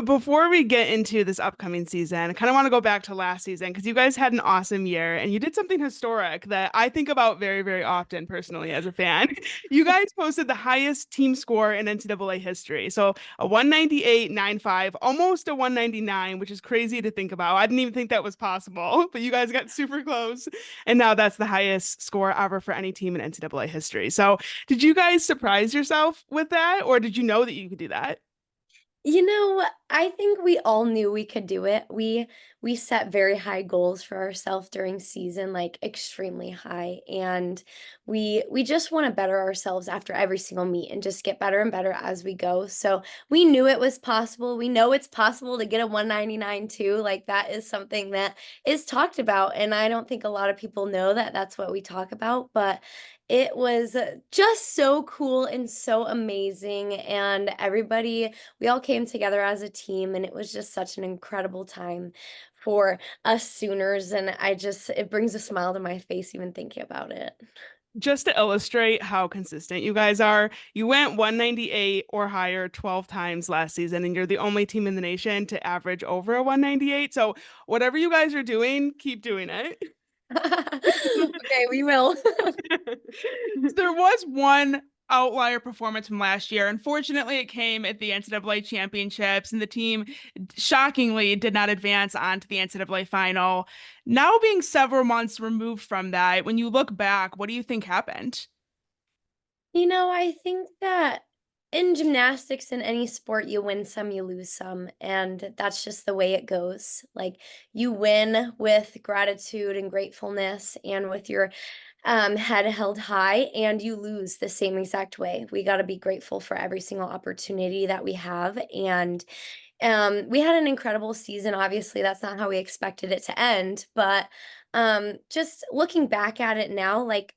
Before we get into this upcoming season, I kind of want to go back to last season because you guys had an awesome year and you did something historic that I think about very, very often personally as a fan. You guys posted the highest team score in NCAA history. So a 198.95, almost a 199, which is crazy to think about. I didn't even think that was possible, but you guys got super close. And now that's the highest score ever for any team in NCAA history. So did you guys surprise yourself with that, or did you know that you could do that? I think we all knew we could do it. We set very high goals for ourselves during season, like extremely high, and we just want to better ourselves after every single meet and just get better and better as we go. So we knew it was possible. We know it's possible to get a 199 too. Like that is something that is talked about, and I don't think a lot of people know that that's what we talk about, but it was just so cool and so amazing, and we all came together as a team, and it was just such an incredible time for us Sooners. And it brings a smile to my face even thinking about it. Just to illustrate how consistent you guys are, you went 198 or higher 12 times last season, and you're the only team in the nation to average over a 198. So, whatever you guys are doing, keep doing it. Okay, we will. There was one outlier performance from last year. Unfortunately, it came at the NCAA championships, and the team shockingly did not advance onto the NCAA final. Now, being several months removed from that, when you look back, what do you think happened? I think that in gymnastics, in any sport, you win some, you lose some, and that's just the way it goes. Like you win with gratitude and gratefulness and with your head held high, and you lose the same exact way. We got to be grateful for every single opportunity that we have. And we had an incredible season. Obviously, that's not how we expected it to end, but just looking back at it now, like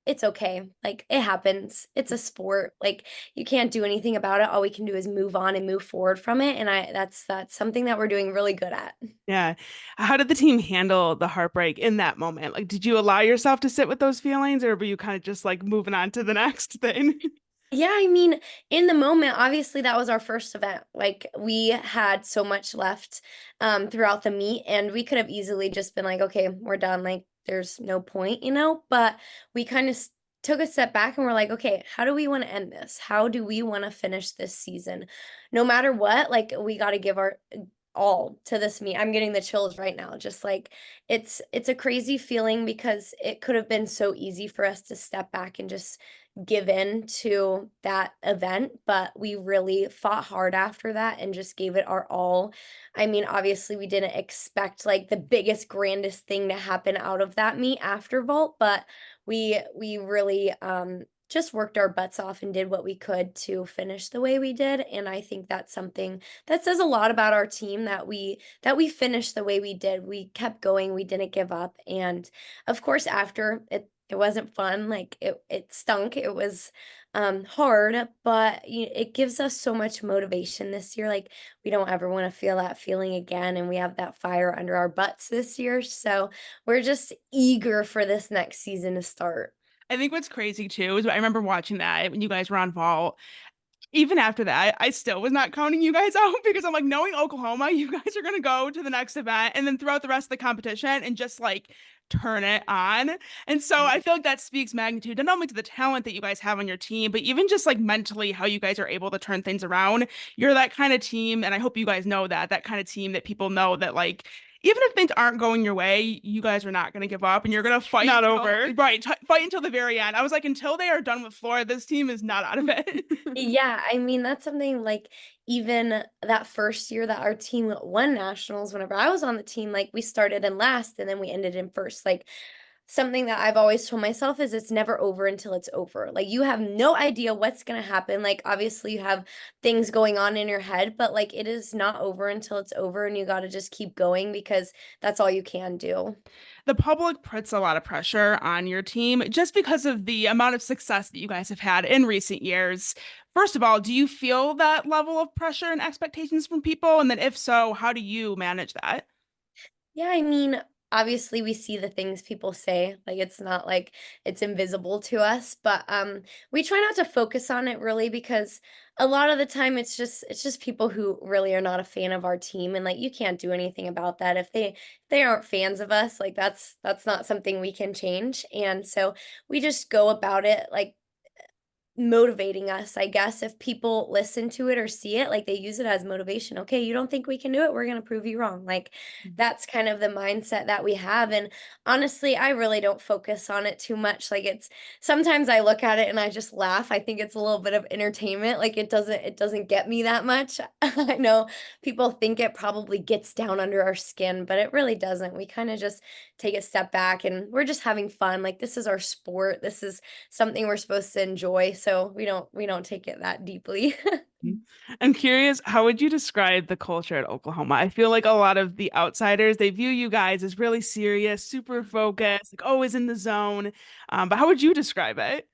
it's okay. Like it happens. It's a sport. Like you can't do anything about it. All we can do is move on and move forward from it. And that's something that we're doing really good at. Yeah. How did the team handle the heartbreak in that moment? Like, did you allow yourself to sit with those feelings, or were you kind of just like moving on to the next thing? Yeah, I mean, in the moment, obviously that was our first event. Like we had so much left throughout the meet, and we could have easily just been like, okay, we're done. Like there's no point. But we kind of took a step back and we're like, okay, how do we want to end this? How do we want to finish this season? No matter what, like we got to give our all to this meet. I'm getting the chills right now. Just like it's a crazy feeling because it could have been so easy for us to step back and just give in to that event, but we really fought hard after that and just gave it our all. I mean, obviously we didn't expect like the biggest grandest thing to happen out of that meet after vault, but we really just worked our butts off and did what we could to finish the way we did, and I think that's something that says a lot about our team that we finished the way we did. We kept going, we didn't give up, and of course after it wasn't fun. Like it stunk. It was hard, but it gives us so much motivation this year. Like we don't ever want to feel that feeling again, and we have that fire under our butts this year. So we're just eager for this next season to start. I think what's crazy too is I remember watching that when you guys were on vault. Even after that, I still was not counting you guys out because I'm like, knowing Oklahoma, you guys are going to go to the next event and then throughout the rest of the competition and just like turn it on. And so I feel like that speaks magnitude, not only to the talent that you guys have on your team, but even just like mentally how you guys are able to turn things around. You're that kind of team. And I hope you guys know that, that kind of team that people know that like, even if things aren't going your way, you guys are not going to give up and you're going to fight. Not over. Right. Fight until the very end. I was like, until they are done with Florida, this team is not out of it. Yeah, I mean, that's something like even that first year that our team won nationals, whenever I was on the team, like we started in last and then we ended in first. Like something that I've always told myself is it's never over until it's over. Like you have no idea what's going to happen. Like obviously you have things going on in your head, but like it is not over until it's over, and you got to just keep going because that's all you can do. The public puts a lot of pressure on your team just because of the amount of success that you guys have had in recent years. First of all, do you feel that level of pressure and expectations from people? And then if so, how do you manage that? Yeah, I mean, obviously we see the things people say, like it's not like it's invisible to us, but we try not to focus on it really because a lot of the time it's just people who really are not a fan of our team, and like you can't do anything about that if they aren't fans of us, like that's not something we can change. And so we just go about it like motivating us, I guess, if people listen to it or see it, like they use it as motivation. Okay, you don't think we can do it? We're going to prove you wrong. Like that's kind of the mindset that we have. And honestly, I really don't focus on it too much. Like it's sometimes I look at it and I just laugh. I think it's a little bit of entertainment. Like it doesn't get me that much. I know people think it probably gets down under our skin, but it really doesn't. We kind of just take a step back and we're just having fun. Like this is our sport. This is something we're supposed to enjoy, so we don't take it that deeply. Mhm. I'm curious, how would you describe the culture at Oklahoma? I feel like a lot of the outsiders, they view you guys as really serious, super focused, like always in the zone. But how would you describe it?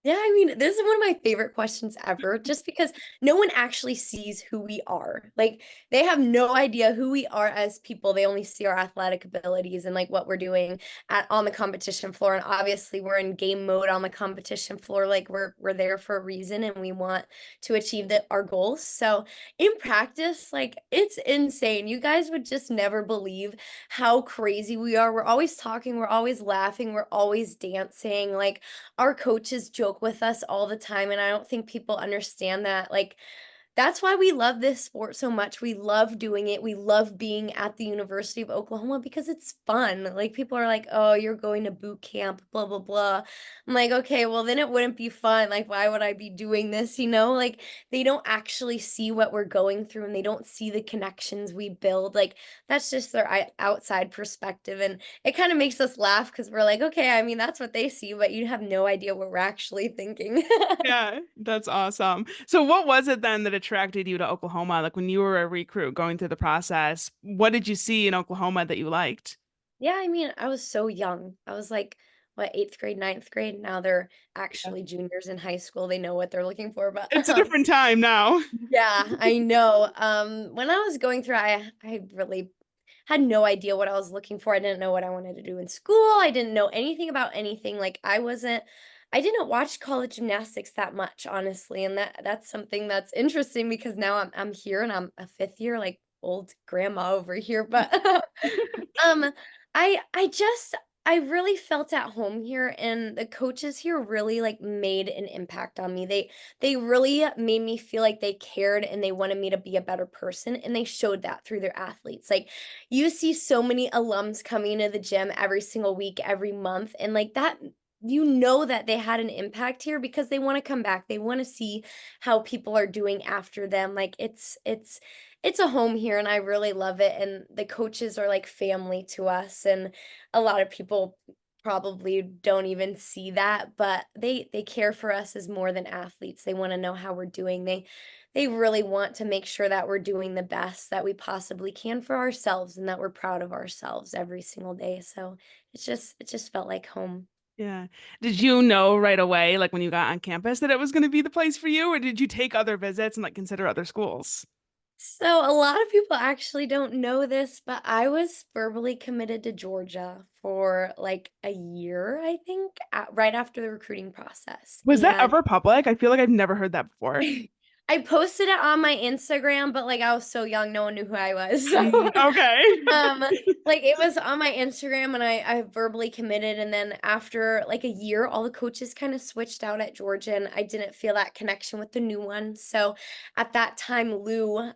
Yeah, I mean, this is one of my favorite questions ever, just because no one actually sees who we are. Like, they have no idea who we are as people. They only see our athletic abilities and like what we're doing on the competition floor. And obviously, we're in game mode on the competition floor. Like, we're there for a reason, and we want to achieve our goals. So, in practice, like it's insane. You guys would just never believe how crazy we are. We're always talking, we're always laughing, we're always dancing. Like our coaches joke with us all the time, and I don't think people understand that. Like, that's why we love this sport so much. We love doing it. We love being at the University of Oklahoma because it's fun. Like people are like, "Oh, you're going to boot camp, blah blah blah." I'm like, "Okay, well then it wouldn't be fun. Like why would I be doing this, you know?" Like they don't actually see what we're going through and they don't see the connections we build. Like that's just their outside perspective, and it kind of makes us laugh because we're like, "Okay, I mean, that's what they see, but you have no idea what we're actually thinking." Yeah, that's awesome. So what was it then that attracted you to Oklahoma? Like when you were a recruit going through the process, what did you see in Oklahoma that you liked? Yeah, I mean, I was so young. I was like, what, eighth grade, ninth grade? Now they're Yeah. actually juniors in high school. They know what they're looking for. But It's a different time now. yeah, I know. When I was going through, I really had no idea what I was looking for. I didn't know what I wanted to do in school. I didn't know anything about anything. Like I didn't watch college gymnastics that much, honestly. And that's something that's interesting because now I'm here and I'm a fifth year, like old grandma over here. But Um, I really felt at home here, and the coaches here really like made an impact on me. They really made me feel like they cared and they wanted me to be a better person, and they showed that through their athletes. Like you see so many alums coming to the gym every single week, every month, and like that you know that they had an impact here because they want to come back. They want to see how people are doing after them. Like it's a home here and I really love it, and the coaches are like family to us, and a lot of people probably don't even see that, but they care for us as more than athletes. They want to know how we're doing. They really want to make sure that we're doing the best that we possibly can for ourselves and that we're proud of ourselves every single day. So it just felt like home. Yeah. Did you know right away, like when you got on campus, that it was going to be the place for you, or did you take other visits and like consider other schools? So a lot of people actually don't know this, but I was verbally committed to Georgia for like a year, I think, right after the recruiting process. Was that And ever public? I feel like I've never heard that before. I posted it on my Instagram, but like I was so young, no one knew who I was. Okay. Um, like it was on my Instagram and I verbally committed, and then after like a year all the coaches kind of switched out at Georgia and I didn't feel that connection with the new one. So at that time Lou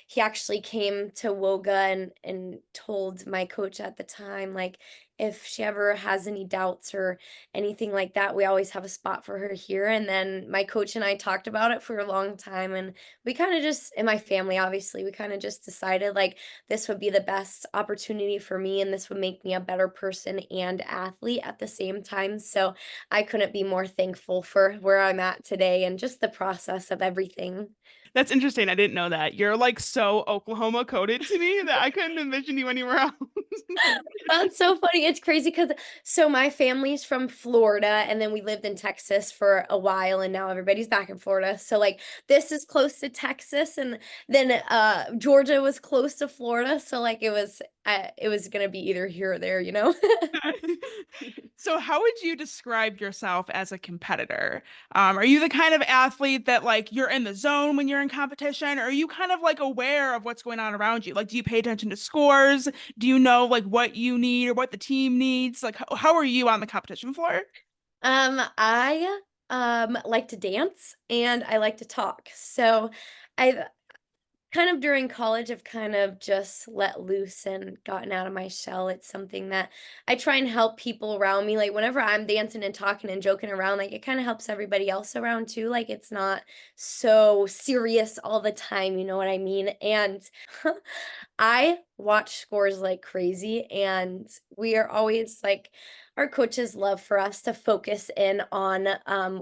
he actually came to Woga and told my coach at the time like if she ever has any doubts or anything like that, we always have a spot for her here. And then my coach and I talked about it for a long time, and we kind of just in my family obviously we kind of just decided like this would be the best opportunity for me and this would make me a better person and athlete at the same time. So I couldn't be more thankful for where I'm at today and just the process of everything. That's interesting. I didn't know that. You're like so Oklahoma coded to me that I couldn't envision you anywhere else. That's so funny. It's crazy because so my family's from Florida and then we lived in Texas for a while and now everybody's back in Florida. So like this is close to Texas and then Georgia was close to Florida. So like it was gonna be either here or there, you know? So how would you describe yourself as a competitor? Are you the kind of athlete that like you're in the zone when you're in competition? Or are you kind of like aware of what's going on around you? Like, do you pay attention to scores? Do you know like what you need or what the team needs? Like, how are you on the competition floor? I like to dance and I like to talk. So I've kind of during college, I've kind of just let loose and gotten out of my shell. It's something that I try and help people around me. Like whenever I'm dancing and talking and joking around, like it kind of helps everybody else around too. Like it's not so serious all the time, you know what I mean? And I watch scores like crazy, and we are always like, our coaches love for us to focus in on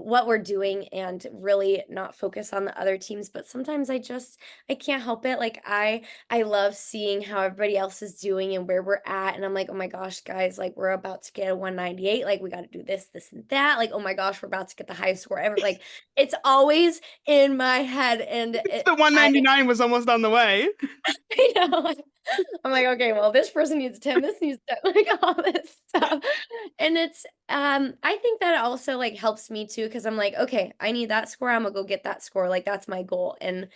what we're doing and really not focus on the other teams. But sometimes I can't help it. Like I love seeing how everybody else is doing and where we're at, and I'm like, oh my gosh, guys, like we're about to get a 198. Like we got to do this, this, and that. Like oh my gosh, we're about to get the highest score ever. Like it's always in my head, and The 199 was almost on the way. I know. I'm like, okay, well, this person needs 10, this needs 10, like all this stuff. And it's I think that also like helps me too, because I'm like, okay, I need that score. I'm gonna go get that score. Like that's my goal. And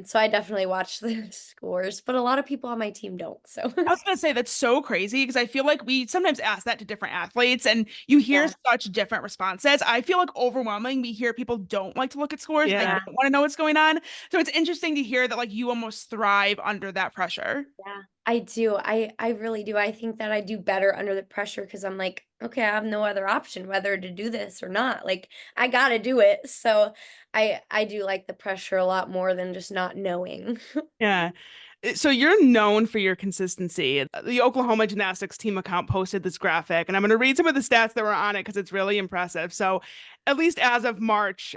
so I definitely watch the scores, but a lot of people on my team don't. So I was gonna say that's so crazy because I feel like we sometimes ask that to different athletes and you hear yeah, such different responses. I feel like overwhelming, we hear people don't like to look at scores, they Yeah. don't want to know what's going on. So it's interesting to hear that like you almost thrive under that pressure. yeah, I do. I really do. I think that I do better under the pressure because I'm like, okay, I have no other option whether to do this or not. Like I gotta do it. So I do like the pressure a lot more than just not knowing. Yeah. So you're known for your consistency. The Oklahoma Gymnastics team account posted this graphic, and I'm going to read some of the stats that were on it because it's really impressive. So, at least as of March,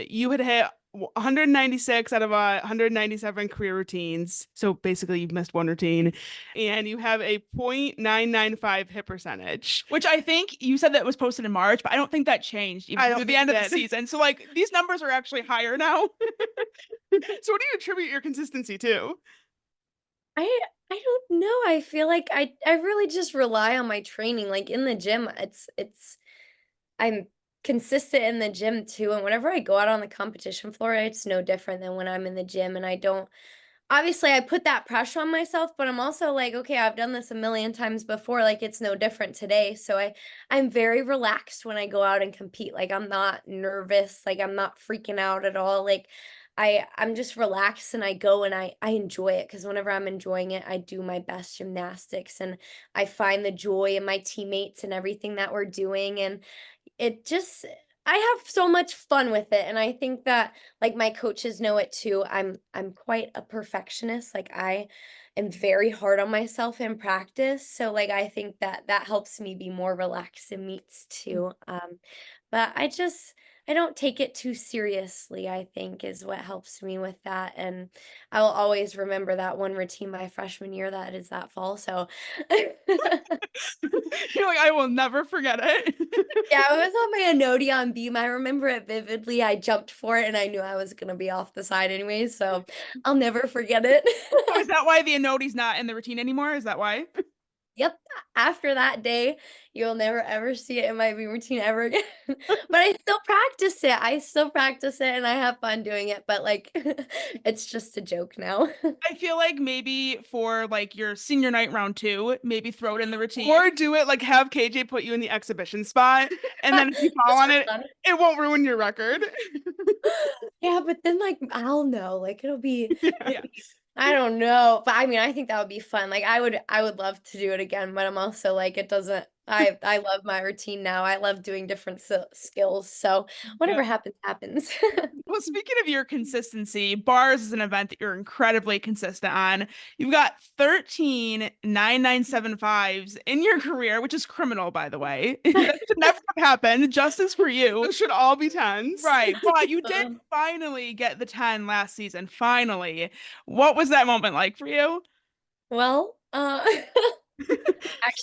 you had hit 196 out of 197 career routines. So basically, you've missed one routine, and you have a .995 hit percentage, which I think you said that was posted in March, but I don't think that changed even I don't through the think end it of the did. season. So like these numbers are actually higher now. So what do you attribute your consistency to? I don't know. I feel like I really just rely on my training. Like in the gym, it's I'm consistent in the gym too. And whenever I go out on the competition floor, it's no different than when I'm in the gym. And I don't obviously I put that pressure on myself, but I'm also like, okay, I've done this a million times before. Like it's no different today. So I'm very relaxed when I go out and compete. Like I'm not nervous, like I'm not freaking out at all. Like I'm just relaxed and I go and I enjoy it because whenever I'm enjoying it, I do my best gymnastics and I find the joy in my teammates and everything that we're doing. And it just I have so much fun with it, and I think that, like, my coaches know it too. I'm quite a perfectionist, like, I am very hard on myself in practice, so, like, I think that that helps me be more relaxed in meets too, but I don't take it too seriously, I think, is what helps me with that, and I will always remember that one routine my freshman year that is that fall, so You're like, I will never forget it. yeah, it was on my Anodion beam. I remember it vividly. I jumped for it and I knew I was gonna be off the side anyway, so I'll never forget it. Oh, is that why the Anoti's not in the routine anymore? Is that why? Yep, after that day, you'll never ever see it in my beam routine ever again. But I still practice it. I still practice it and I have fun doing it, but like it's just a joke now. I feel like maybe for like your senior night round two, maybe throw it in the routine. Or do it like have KJ put you in the exhibition spot, and then if you fall Just on for it, fun. it won't ruin your record. Yeah, but then like I'll know. Like Yeah. it'll be I don't know. But I mean, I think that would be fun. Like I would love to do it again, but I'm also like it doesn't I love my routine now. I love doing different skills. So Yeah. whatever happens happens. Well, speaking of your consistency, bars is an event that you're incredibly consistent on. You've got 13 9,975s in your career, which is criminal, by the way. That should never have happened. Justice for you. Those should all be tens. Right. But you did finally get the 10 last season. Finally. What was that moment like for you? Well, actually,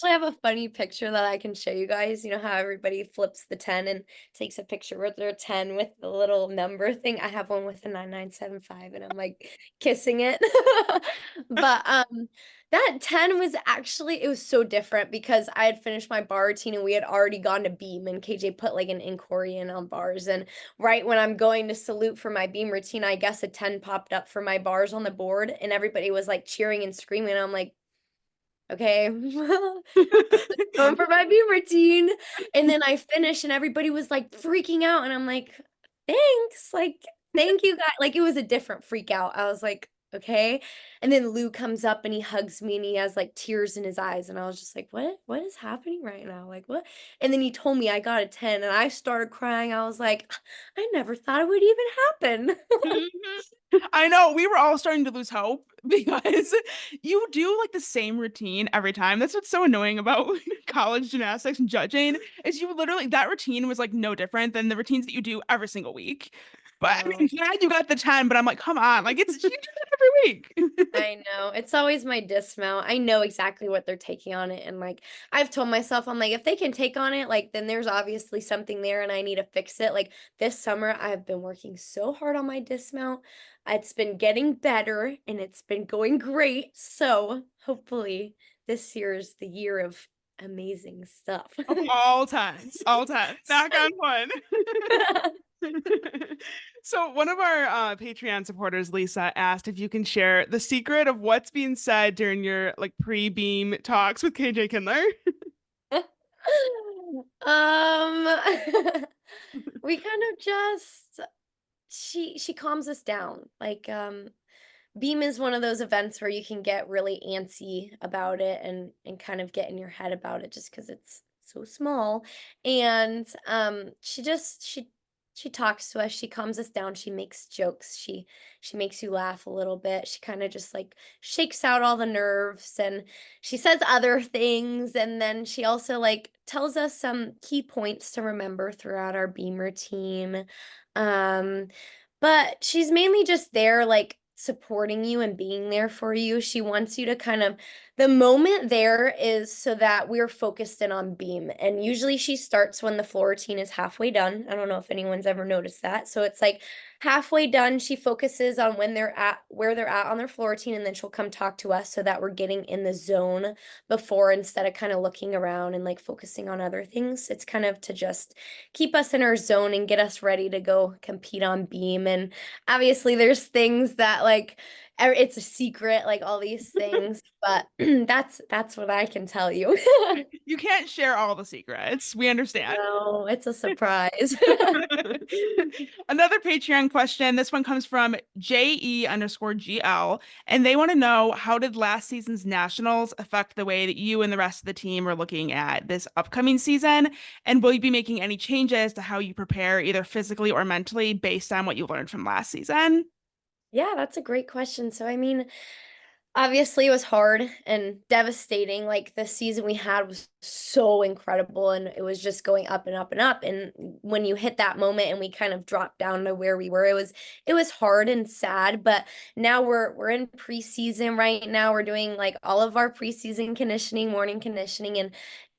I have a funny picture that I can show you guys. You know how everybody flips the 10 and takes a picture with their 10 with the little number thing? I have one with the 9975 and I'm like kissing it. But That 10 was actually, it was so different because I had finished my bar routine and we had already gone to beam, and KJ put like an inquiry in on bars. And right when I'm going to salute for my beam routine, I guess a 10 popped up for my bars on the board and everybody was like cheering and screaming. I'm like, okay, going for my beam routine. And then I finished and everybody was like freaking out. And I'm like, thanks. Like, thank you guys. Like, it was a different freak out. I was like, okay. And then Lou comes up and he hugs me and he has like tears in his eyes. And I was just like, what is happening right now? Like, what? And then he told me I got a 10 and I started crying. I was like, I never thought it would even happen. I know we were all starting to lose hope because you do like the same routine every time. That's what's so annoying about college gymnastics and judging is you literally that routine was like no different than the routines that you do every single week. But I No. mean, yeah, you got the 10, but I'm like, come on, like it's you do that every week. I know. It's always my dismount. I know exactly what they're taking on it. And like I've told myself, I'm like, if they can take on it, like then there's obviously something there and I need to fix it. Like this summer, I've been working so hard on my dismount. It's been getting better and it's been going great. So hopefully this year is the year of amazing stuff. All times, all times. Knock on wood. So one of our Patreon supporters, Lisa, asked if you can share the secret of what's being said during your like pre-beam talks with KJ Kindler. Um, we kind of just she calms us down. Like Beam is one of those events where you can get really antsy about it and kind of get in your head about it just because it's so small. And she talks to us, she calms us down, she makes jokes, she makes you laugh a little bit. She kind of just like shakes out all the nerves and she says other things and then she also like tells us some key points to remember throughout our beam routine. Um but she's mainly just there, like, supporting you and being there for you. She wants you to kind of the moment there is so that we're focused in on beam, and usually she starts when the floor routine is halfway done. I don't know if anyone's ever noticed that. So it's, like, halfway done, she focuses on when they're at where they're at on their floor routine, and then she'll come talk to us so that we're getting in the zone before instead of kinda looking around and, like, focusing on other things. It's kind of to just keep us in our zone and get us ready to go compete on beam. And obviously there's things that like it's a secret, like all these things, but that's what I can tell you. You can't share all the secrets. We understand. No, it's a surprise. Another Patreon question. This one comes from JE_GL, and they want to know how did last season's nationals affect the way that you and the rest of the team are looking at this upcoming season? And will you be making any changes to how you prepare, either physically or mentally, based on what you learned from last season? Yeah, that's a great question. So I mean, obviously, it was hard and devastating. Like the season we had was so incredible and it was just going up and up and up. And when you hit that moment and we kind of dropped down to where we were, it was hard and sad. But now we're in preseason right now. We're doing like all of our preseason conditioning, morning conditioning, and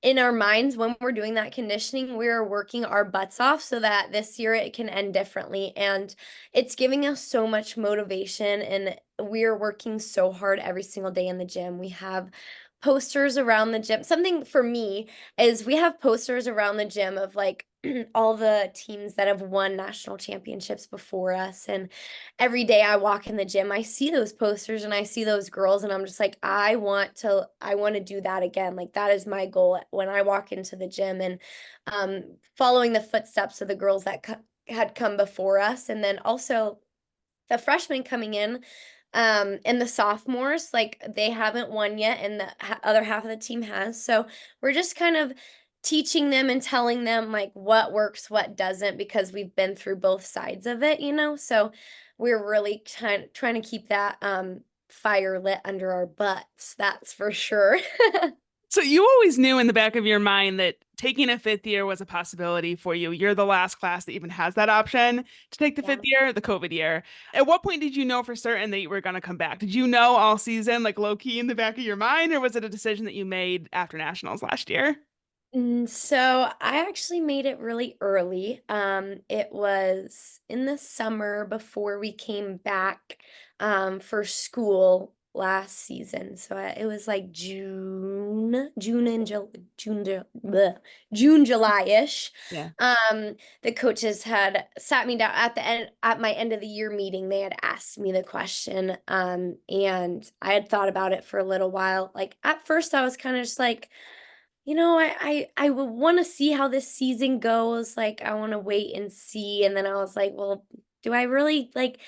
in our minds when we're doing that conditioning, we're working our butts off so that this year it can end differently. And it's giving us so much motivation and we're working so hard every single day in the gym. We have posters around the gym. Something for me is we have posters around the gym of like all the teams that have won national championships before us. And every day I walk in the gym, I see those posters and I see those girls and I'm just like, I want to do that again. Like that is my goal when I walk into the gym and following the footsteps of the girls that had come before us. And then also the freshmen coming in and the sophomores, like they haven't won yet and the other half of the team has. So we're just kind of teaching them and telling them like what works, what doesn't, because we've been through both sides of it, you know? So we're really trying to keep that fire lit under our butts, that's for sure. So you always knew in the back of your mind that taking a fifth year was a possibility for you. You're the last class that even has that option to take the Yeah. fifth year, the COVID year. At what point did you know for certain that you were going to come back? Did you know all season, like low key in the back of your mind, or was it a decision that you made after nationals last year? So I actually made it really early. It was in the summer before we came back for school. last season. So it was like June, July-ish. Yeah. The coaches had sat me down at the end, at my end of the year meeting. They had asked me the question, and I had thought about it for a little while. Like at first I was kind of just like, I would want to see how this season goes. Like I want to wait and see. And then I was like, well, do I really like,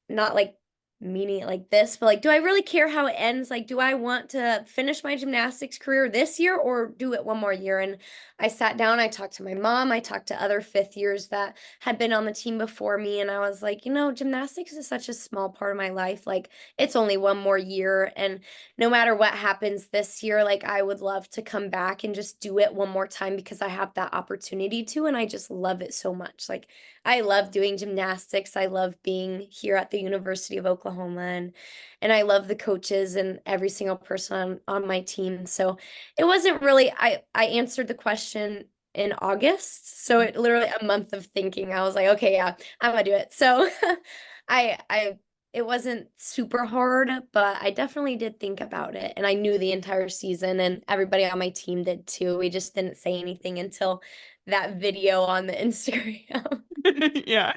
not like meaning it like this, but like, do I really care how it ends? Like, do I want to finish my gymnastics career this year or do it one more year? And I sat down, I talked to my mom, I talked to other fifth years that had been on the team before me. And I was like, gymnastics is such a small part of my life. Like, it's only one more year. And no matter what happens this year, like, I would love to come back and just do it one more time because I have that opportunity to. And I just love it so much. Like, I love doing gymnastics. I love being here at the University of Oklahoma, and I love the coaches and every single person on my team. So it wasn't really, I answered the question in August. So it literally a month of thinking. I was like, okay, yeah, I'm gonna do it. So I it wasn't super hard, but I definitely did think about it. And I knew the entire season, and everybody on my team did too. We just didn't say anything until that video on the Instagram. Yeah.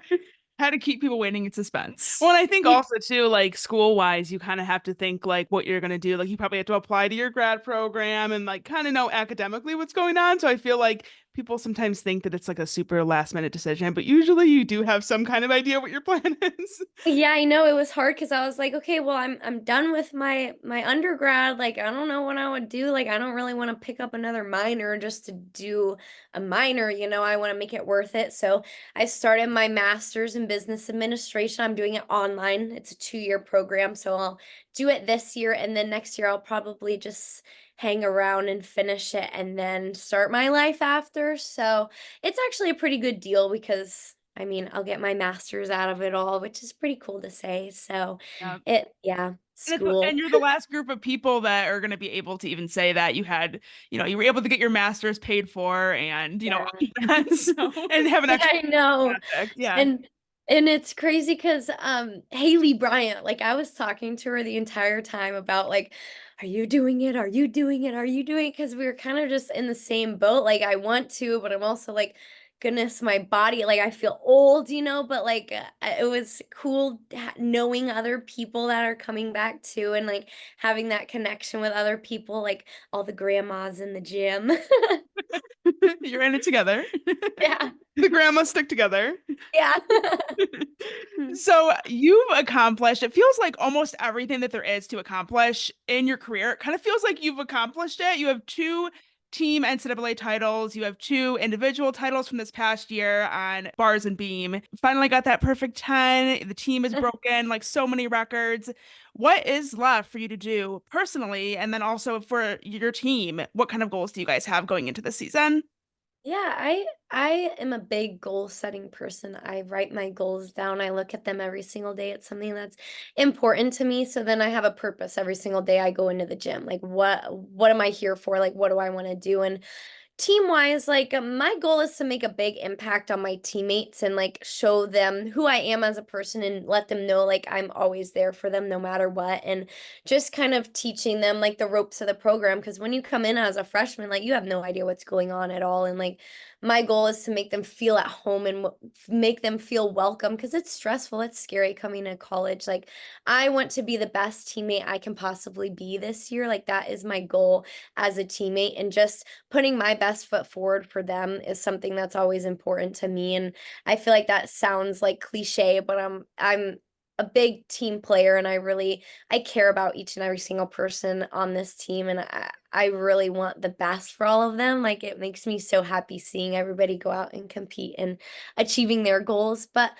How to keep people waiting in suspense. Well, and I think Yeah. also too, like school wise, you kind of have to think like what you're gonna do. Like you probably have to apply to your grad program and like kind of know academically what's going on. So I feel like people sometimes think that it's like a super last minute decision, but usually you do have some kind of idea what your plan is. Yeah, I know it was hard because I was like, okay, well, I'm done with my undergrad. Like, I don't know what I would do. Like, I don't really want to pick up another minor just to do a minor, I want to make it worth it. So I started my master's in business administration. I'm doing it online. It's a 2-year program, so I'll do it this year, and then next year I'll probably just hang around and finish it and then start my life after. So it's actually a pretty good deal because I mean, I'll get my master's out of it all, which is pretty cool to say. So Yeah. yeah, And school. and you're the last group of people that are going to be able to even say that you were able to get your master's paid for and, Yeah. all of that. So, and have an Yeah, extra I know. project. Yeah. And and it's crazy because Hayley Bryant, like I was talking to her the entire time about like, are you doing it? Are you doing it? Are you doing it? Because we were kind of just in the same boat. Like I want to, but I'm also like, goodness, my body, like I feel old, but like it was cool knowing other people that are coming back too, and like having that connection with other people, like all the grandmas in the gym. You're in it together. Yeah. The grandmas stick together. Yeah. So you've accomplished, it feels like almost everything that there is to accomplish in your career. It kind of feels like you've accomplished it. You have two team NCAA titles. You have two individual titles from this past year on bars and beam. Finally got that perfect 10. The team is broken like so many records. What is left for you to do personally? And then also for your team, what kind of goals do you guys have going into the season? Yeah, I am a big goal setting person. I write my goals down. I look at them every single day. It's something that's important to me. So then I have a purpose every single day I go into the gym. Like what am I here for? Like what do I want to do? And team wise, like my goal is to make a big impact on my teammates and like show them who I am as a person and let them know like I'm always there for them no matter what. And just kind of teaching them like the ropes of the program. Because when you come in as a freshman, like you have no idea what's going on at all. And like my goal is to make them feel at home and make them feel welcome because it's stressful. It's scary coming to college. Like I want to be the best teammate I can possibly be this year. Like that is my goal as a teammate, and just putting my best foot forward for them is something that's always important to me. And I feel like that sounds like cliche, but I'm a big team player, and I care about each and every single person on this team, and I really want the best for all of them. Like it makes me so happy seeing everybody go out and compete and achieving their goals. But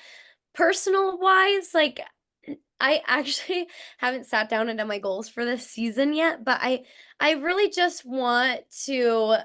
personal wise, like I actually haven't sat down and done my goals for this season yet, but I really just want to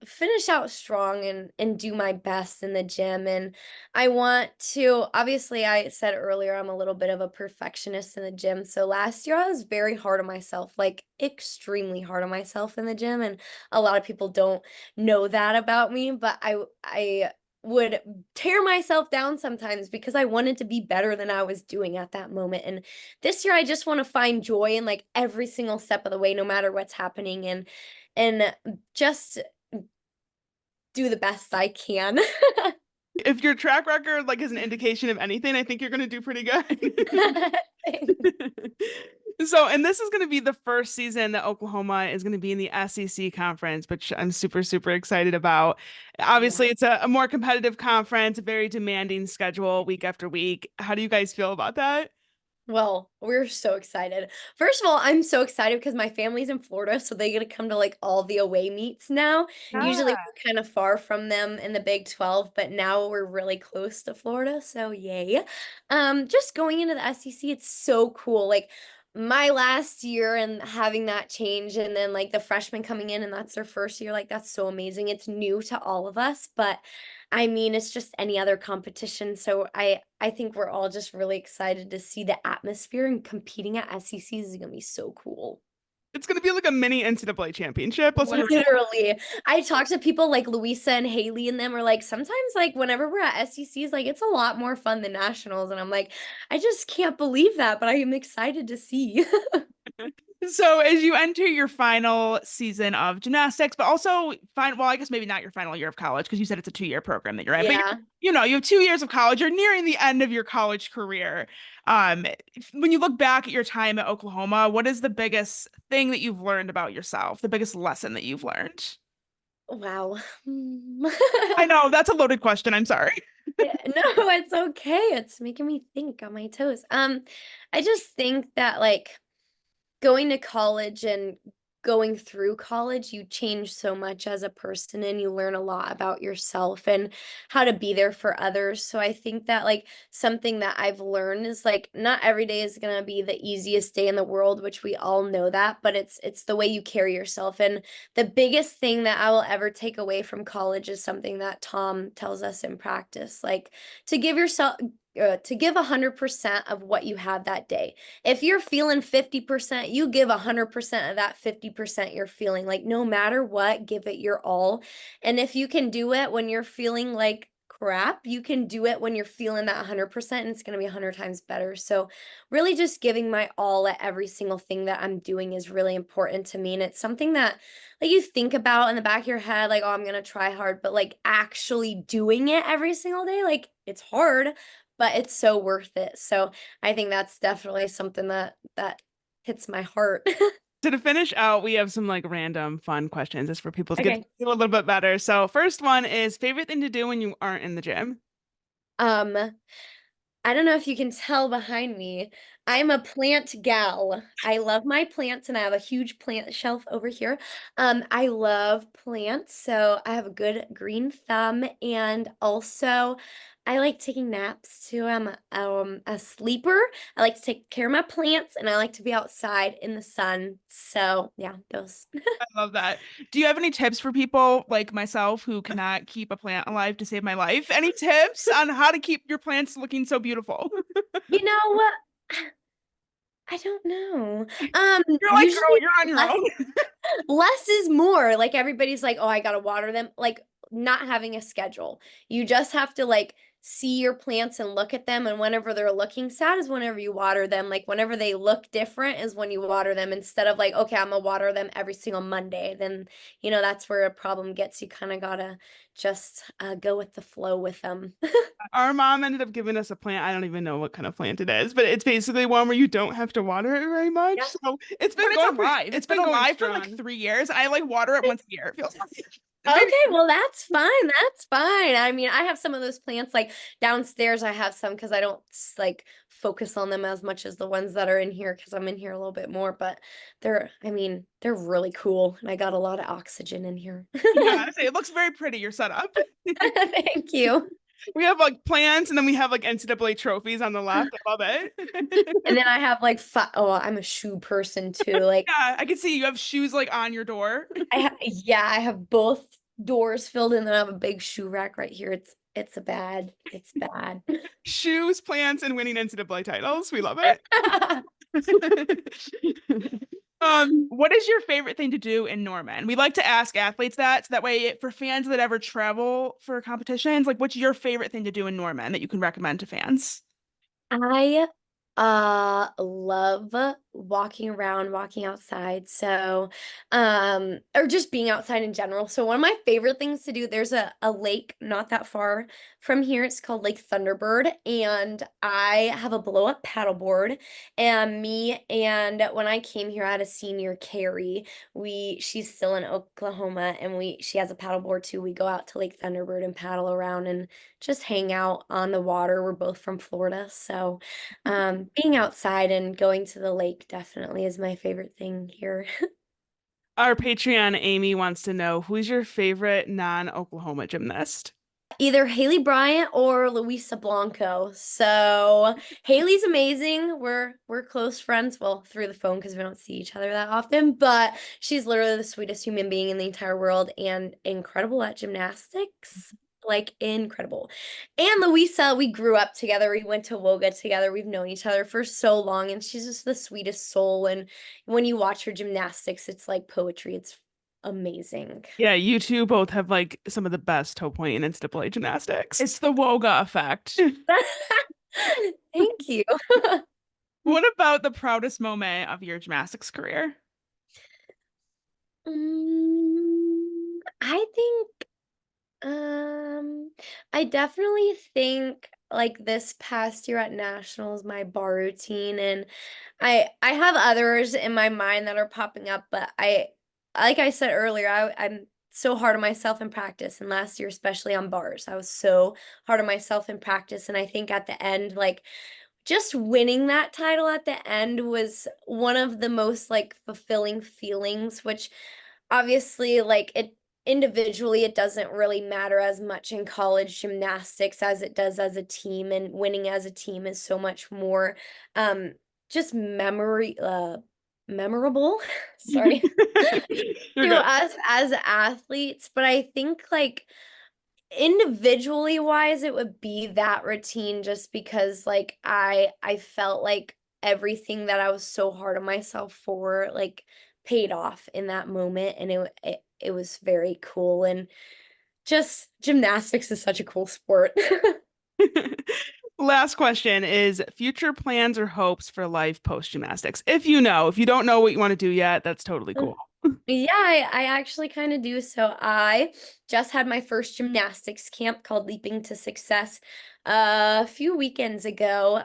finish out strong and do my best in the gym. And I want to, obviously I said earlier I'm a little bit of a perfectionist in the gym. So last year I was very hard on myself, like extremely hard on myself in the gym, and a lot of people don't know that about me, but I would tear myself down sometimes because I wanted to be better than I was doing at that moment. And this year I just want to find joy in like every single step of the way, no matter what's happening, and just do the best I can. If your track record like is an indication of anything, I think you're gonna do pretty good. So, and this is going to be the first season that Oklahoma is going to be in the SEC conference, which I'm super, super excited about. Obviously, Yeah. it's a more competitive conference, a very demanding schedule week after week. How do you guys feel about that? Well, we're so excited. First of all, I'm so excited because my family's in Florida, so they get to come to like all the away meets now. Usually Yeah. we're kind of far from them in the Big 12, but now we're really close to Florida, so yay. Just going into the SEC, it's so cool. Like my last year and having that change, and then like the freshmen coming in and that's their first year, like that's so amazing. It's new to all of us, but I mean, it's just any other competition. So I think we're all just really excited to see the atmosphere, and competing at SECs is gonna be so cool. It's going to be like a mini NCAA championship. Literally. I talk to people like Louisa and Hayley, and them are like, sometimes like whenever we're at SECs, like it's a lot more fun than nationals. And I'm like, I just can't believe that, but I am excited to see. So as you enter your final season of gymnastics, but also well, I guess maybe not your final year of college because you said it's a 2-year program that you're in, but Yeah. you have 2 years of college. You're nearing the end of your college career. Um, when you look back at your time at Oklahoma, what is the biggest thing that you've learned about yourself? The biggest lesson that you've learned? Wow. I know that's a loaded question. I'm sorry. Yeah, no, it's okay. It's making me think on my toes. I just think that like going to college and going through college, you change so much as a person, and you learn a lot about yourself and how to be there for others. So I think that like something that I've learned is like not every day is going to be the easiest day in the world, which we all know that, but it's the way you carry yourself. And the biggest thing that I will ever take away from college is something that Tom tells us in practice, like to give yourself to give 100% of what you have that day. If you're feeling 50%, you give 100% of that 50% you're feeling. Like no matter what, give it your all. And if you can do it when you're feeling like crap, you can do it when you're feeling that 100%, and it's going to be 100 times better. So really just giving my all at every single thing that I'm doing is really important to me. And it's something that like you think about in the back of your head, like, oh, I'm going to try hard, but like actually doing it every single day, like it's hard, but it's so worth it. So I think that's definitely something that hits my heart. So to finish out, we have some like random fun questions just for people to get to Okay. feel a little bit better. So first one is favorite thing to do when you aren't in the gym? Um, I don't know if you can tell behind me. I'm a plant gal. I love my plants, and I have a huge plant shelf over here. I love plants, so I have a good green thumb, and also I like taking naps too. I'm a sleeper. I like to take care of my plants, and I like to be outside in the sun. So yeah, those. I love that. Do you have any tips for people like myself who cannot keep a plant alive to save my life? Any tips on how to keep your plants looking so beautiful? You know what? I don't know. You're like, Usually girl, you're on your less own. less is more. Like everybody's like, "Oh, I gotta water them." Like not having a schedule. You just have to like see your plants and look at them, and whenever they're looking sad is whenever you water them. Like whenever they look different is when you water them, instead of like, "Okay, I'm gonna water them every single Monday." Then, that's where a problem gets. You kind of gotta just go with the flow with them. Our mom ended up giving us a plant. I don't even know what kind of plant it is, but it's basically one where you don't have to water it very much. Yeah. So it's been But it's going alive. it's It's been been going alive for like strong. 3 years. I like water it once a year. It feels like maybe Okay, well that's fine. That's fine. I mean, I have some of those plants like downstairs. I have some because I don't like focus on them as much as the ones that are in here because I'm in here a little bit more. But I mean, they're really cool, and I got a lot of oxygen in here. yeah, I say it looks very pretty, your setup. Thank you. We have like plants and then we have like NCAA trophies on the left. I love it. And then I have like oh, I'm a shoe person too. Like Yeah, I can see you have shoes like on your door. yeah, I have both doors filled, and then I have a big shoe rack right here. It's bad. It's bad. Shoes, plants, and winning NCAA titles. We love it. What is your favorite thing to do in Norman? We like to ask athletes that, so that way for fans that ever travel for competitions, like what's your favorite thing to do in Norman that you can recommend to fans? I love walking around, walking outside. So or just being outside in general. So one of my favorite things to do, there's a lake not that far from here. It's called Lake Thunderbird, and I have a blow up paddleboard. And me and when I came here, I had a senior, Kerry. She's still in Oklahoma, and she has a paddleboard too. We go out to Lake Thunderbird and paddle around and just hang out on the water. We're both from Florida, so being outside and going to the lake definitely is my favorite thing here. Our Patreon Amy wants to know who's your favorite non-Oklahoma gymnast? Either Hayley Bryant or Luisa Blanco. So Hayley's amazing. We're close friends. Well, through the phone because we don't see each other that often, but she's literally the sweetest human being in the entire world and incredible at gymnastics. Like incredible. And Luisa, we grew up together. We went to Woga together. We've known each other for so long, and she's just the sweetest soul. And when you watch her gymnastics, it's like poetry. It's amazing. Yeah, you two both have like some of the best toe point in NCAA gymnastics. It's the Woga effect. Thank you. What about the proudest moment of your gymnastics career? I think I definitely think like this past year at nationals, my bar routine, and I have others in my mind that are popping up, but like I said earlier, I'm so hard on myself in practice, and last year especially on bars, I was so hard on myself in practice, and I think at the end, like just winning that title at the end was one of the most like fulfilling feelings, which obviously like it individually it doesn't really matter as much in college gymnastics as it does as a team, and winning as a team is so much more um just memorable sorry You're to good. us as athletes. But I think like individually wise it would be that routine, just because like I felt like everything that I was so hard on myself for like paid off in that moment, and it was very cool. And just gymnastics is such a cool sport. Last question is future plans or hopes for life post gymnastics. If you know, if you don't know what you want to do yet, that's totally cool. Yeah, I actually kind of do. So I just had my first gymnastics camp called Leaping to Success a few weekends ago.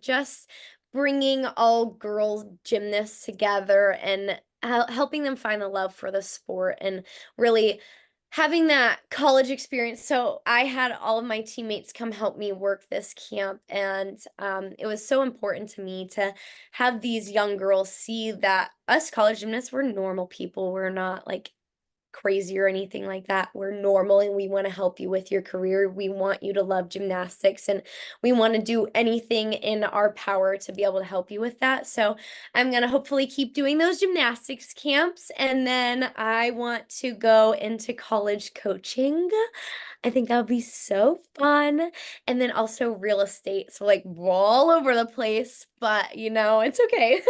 Just bringing all girls gymnasts together and helping them find the love for the sport and really having that college experience. So I had all of my teammates come help me work this camp, and it was so important to me to have these young girls see that us college gymnasts, we're normal people. We're not like crazy or anything like that. We're normal, and we want to help you with your career. We want you to love gymnastics, and we want to do anything in our power to be able to help you with that. So I'm going to hopefully keep doing those gymnastics camps, and then I want to go into college coaching. I think that would be so fun. And then also real estate. So like we're all over the place, but it's okay.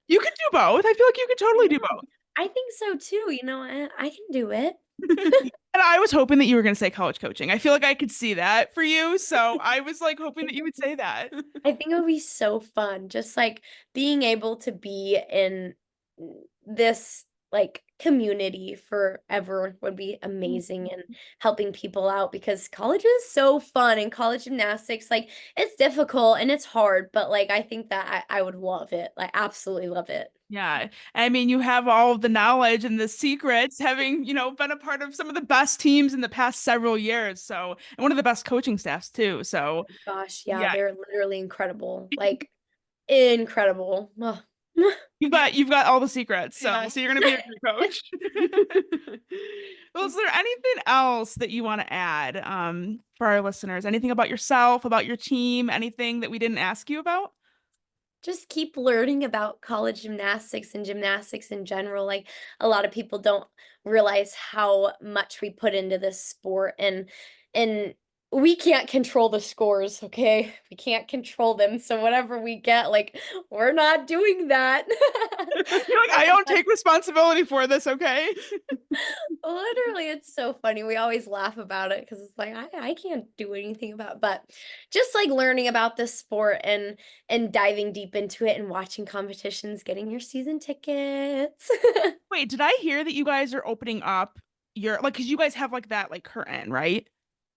You could do both. I feel like you could totally do both. I think so too. I can do it. And I was hoping that you were going to say college coaching. I feel like I could see that for you. So I was like hoping that you would say that. I think it would be so fun, just like being able to be in this like community forever would be amazing, and helping people out, because college is so fun, and college gymnastics, like it's difficult and it's hard, but like I think that I would love it, like absolutely love it. Yeah. I mean, you have all of the knowledge and the secrets, having, been a part of some of the best teams in the past several years. So, and one of the best coaching staffs too. So, Gosh, yeah, yeah, they're literally incredible. Like incredible. Ugh. you've got all the secrets. So, Yeah. so you're gonna be a great coach. Well, is there anything else that you want to add for our listeners? Anything about yourself, about your team, anything that we didn't ask you about? Just keep learning about college gymnastics and gymnastics in general. Like a lot of people don't realize how much we put into this sport, and we can't control the scores, okay? We can't control them. So whatever we get, like, we're not doing that. You're like, I don't take responsibility for this, okay? Literally, it's so funny. We always laugh about it because it's like I can't do anything about it. But just like learning about this sport and diving deep into it and watching competitions, getting your season tickets. Wait, did I hear that you guys are opening up your like because you guys have like that like curtain, right?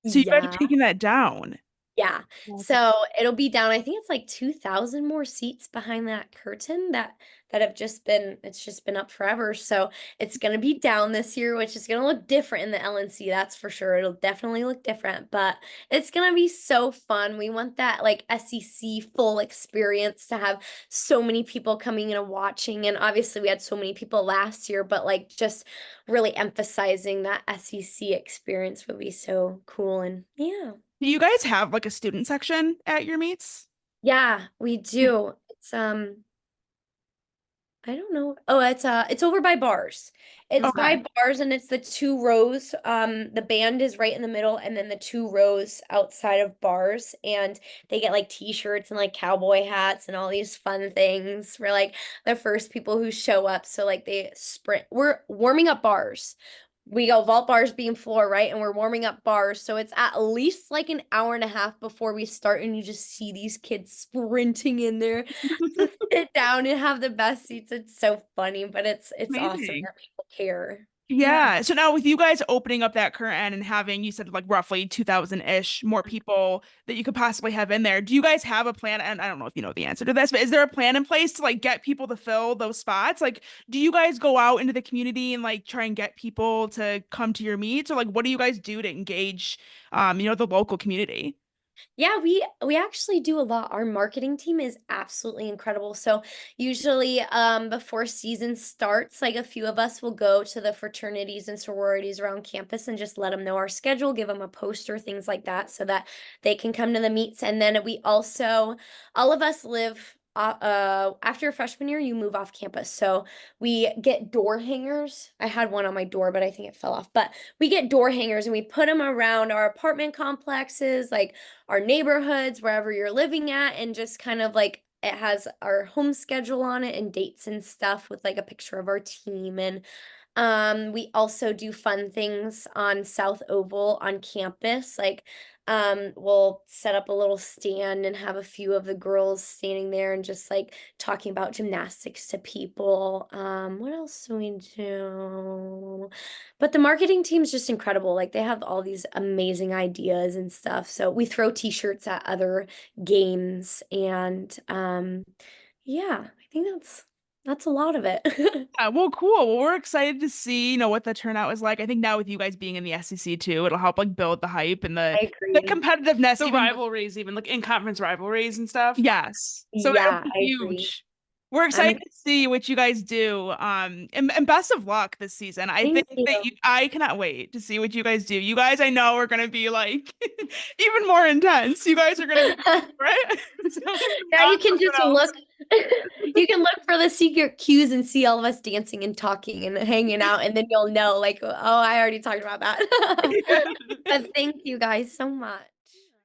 So you guys are Yeah. taking that down. Yeah. Awesome. So it'll be down. I think it's like 2,000 more seats behind that curtain that have just been it's just been up forever. So it's gonna be down this year, which is gonna look different in the LNC, that's for sure. It'll definitely look different, but it's gonna be so fun. We want that like SEC full experience to have so many people coming in and watching. And obviously we had so many people last year, but like just really emphasizing that SEC experience would be so cool. And yeah. Do you guys have like a student section at your meets? Yeah, we do. It's I don't know. Oh, it's over by bars. It's Okay. by bars and it's the two rows. The band is right in the middle and then the two rows outside of bars and they get like t-shirts and like cowboy hats and all these fun things. We're like the first people who show up. So like they sprint. We're warming up bars. We go vault bars beam floor, right? And we're warming up bars. So it's at least like an hour and a half before we start, and you just see these kids sprinting in there to sit down and have the best seats. It's so funny, but it's awesome Amazing. that people care. Yeah. Yeah. So now with you guys opening up that curtain and having, you said like roughly 2000-ish more people that you could possibly have in there, do you guys have a plan? And I don't know if you know the answer to this, but is there a plan in place to like get people to fill those spots? Like, do you guys go out into the community and like try and get people to come to your meets? Or like what do you guys do to engage the local community? Yeah, we actually do a lot. Our marketing team is absolutely incredible. So usually before season starts, like a few of us will go to the fraternities and sororities around campus and just let them know our schedule, give them a poster, things like that, so that they can come to the meets. And then we also all of us live after your freshman year, you move off campus. So we get door hangers. I had one on my door, but I think it fell off. But we get door hangers and we put them around our apartment complexes, like our neighborhoods, wherever you're living at, and just kind of like it has our home schedule on it and dates and stuff with like a picture of our team. And we also do fun things on South Oval on campus. Like, we'll set up a little stand and have a few of the girls standing there and just like talking about gymnastics to people. What else do we do? But the marketing team's just incredible. Like they have all these amazing ideas and stuff. So we throw t-shirts at other games and yeah, I think that's a lot of it. Well, cool. Well, we're excited to see, what the turnout was like. I think now with you guys being in the SEC too, it'll help like build the hype and the I the agree. competitiveness, The even rivalries, even like in conference rivalries and stuff. yes. So it'll Yeah, be I agree. huge. We're I'm excited to see what you guys do. And best of luck this season. I thank think you. that I cannot wait to see what you guys do. You guys, I know, are gonna be like even more intense. You guys are gonna be right. So it's gonna be Now you on can something just else. look, you can look for the secret cues and see all of us dancing and talking and hanging out, and then you'll know, like, oh, I already talked about that. But thank you guys so much.